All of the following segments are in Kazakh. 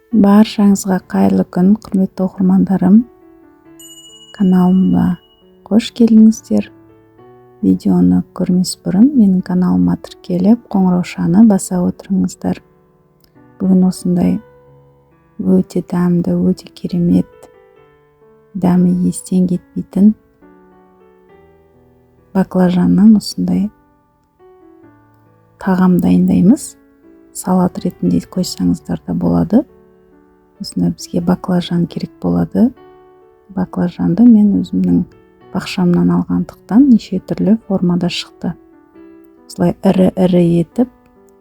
Баршаңызға қайырлы күн, құрметті оқырмандарым. Каналыма қош келдіңіздер. Видеоны көрмес бұрын менің каналыма тіркеліп, қоңыраушаны баса отырыңыздар. Бүгін осындай өте дәмді, өте керемет, дәмі естен кетпейтін баклажаннан осындай тағам дайындаймыз. Салат ретінде қойсаңыздар да болады. Осында бізге баклажан керек болады. Баклажанды мен өзімнің бақшамнан алғандықтан неше түрлі формада шықты. Осылай ірі етіп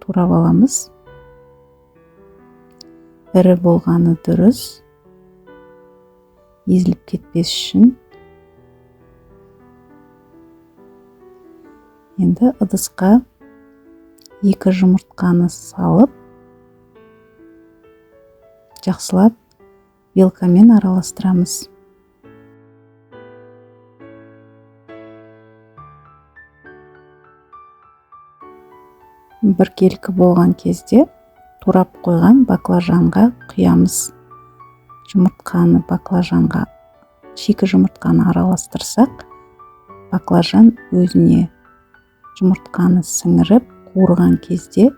турап аламыз. Ірі болғаны дұрыс. Езіліп кетпес үшін. Енді ыдысқа 2 жұмыртқаны салып, жақсылап белкамен араластырамыз. Біркелкі болған кезде турап қойған баклажанға құямыз. Жұмыртқаны баклажанға, шикі жұмыртқаны араластырсақ, баклажан өзіне жұмыртқаны сіңіріп, қуырған кезде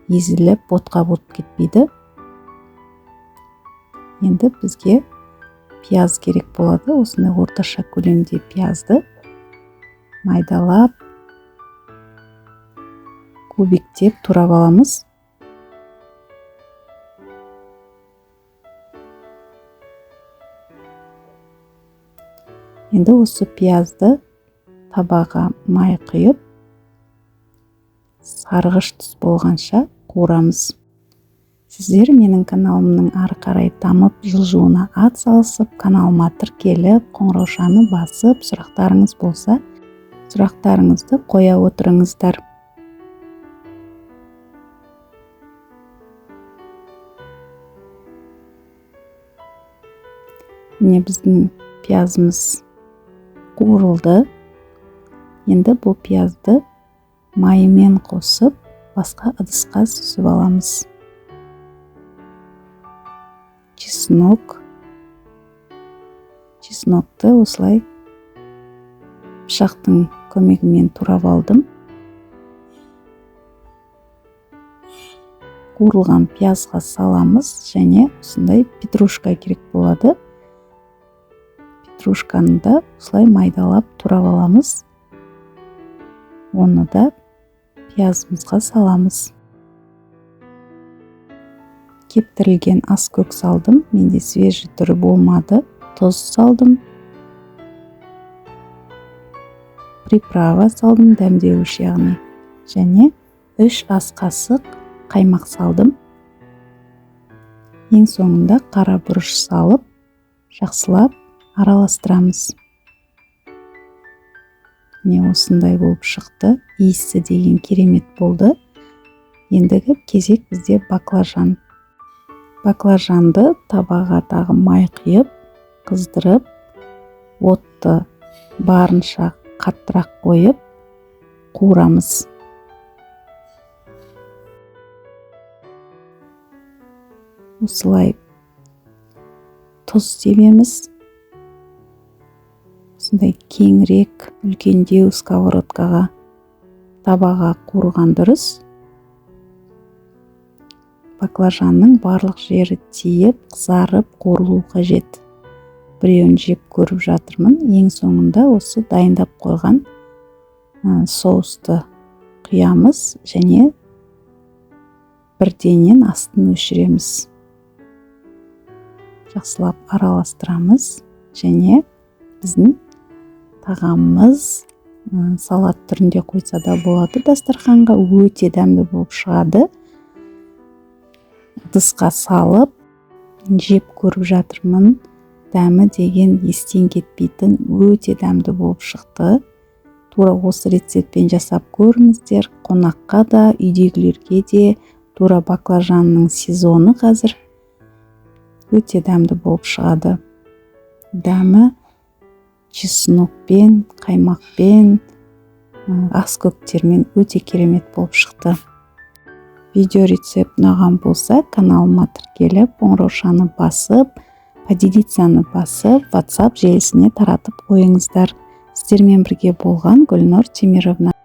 езіліп, ботқа болып кетпейді. Енді бізге пияз керек болады. Осындай орташа көлемде пиязды майдалап, кубиктеп турап аламыз. Енді осы пиязды табаға май құйып, сарғыш түс болғанша қуырамыз. Сіздер менің каналымның ары қарай дамып, жылжуына ат салысып, каналыма тіркеліп, қоңыраушаны басып, сұрақтарыңыз болса, сұрақтарыңызды қоя отырыңыздар. Міне біздің пиязымыз қуырылды. Енді бұл пиязды майымен қосып, басқа ыдысқа сүзіп аламыз. Чеснокты осылай пышақтың көмегімен турап алдым. Қуырылған пиязға саламыз, және осындай петрушка керек болады. Петрушканы да осылай майдалап турап аламыз. Оны да пиязымызға саламыз. Кептірілген ас көк салдым. Менде свежий түрі болмады. Тұз салдым. Приправа салдым, дәмдеуіш яғни. Және 3 ас қасық қаймақ салдым. Ең соңында қара бұрыш салып, жақсылап араластырамыз. Міне осындай болып шықты. Иісі деген керемет болды. Ендігі кезек бізде баклажан. Баклажанды табаға тағы май құйып, қыздырып, отты барынша қаттырақ қойып, қуырамыз. Осылай тұз себеміз. Осындай кеңірек, үлкендеу сковородкаға, табаға қуырған дұрыс. Баклажанның барлық жері тиіп, қызарып, қуырылу қажет. Біреуін жеп көріп жатырмын. Ең соңында осы дайындап қойған соусты құямыз, және бірденен астын өшіреміз. Жақсылап араластырамыз, және біздің тағамымыз салат түрінде қойса да болады. Дастарханға өте дәмді болып шығады. Ыдысқа салып, жеп көріп жатырмын. Дәмі деген естен кетпейтін өте дәмді болып шықты. Тура осы рецептпен жасап көріңіздер. Қонаққа да, үйдегілерге де. Тура баклажанның сезоны қазір. Өте дәмді болып шығады. Дәмі чеснокпен, қаймақпен, ас көктермен өте керемет болып шықты. Видео рецепт ұнаған болса, каналыма тіркеліп, қоңыраушаны басып, поделицаны басып, WhatsApp желісіне таратып қойыңыздар. Сіздермен бірге болған Гүлнұр Темировна.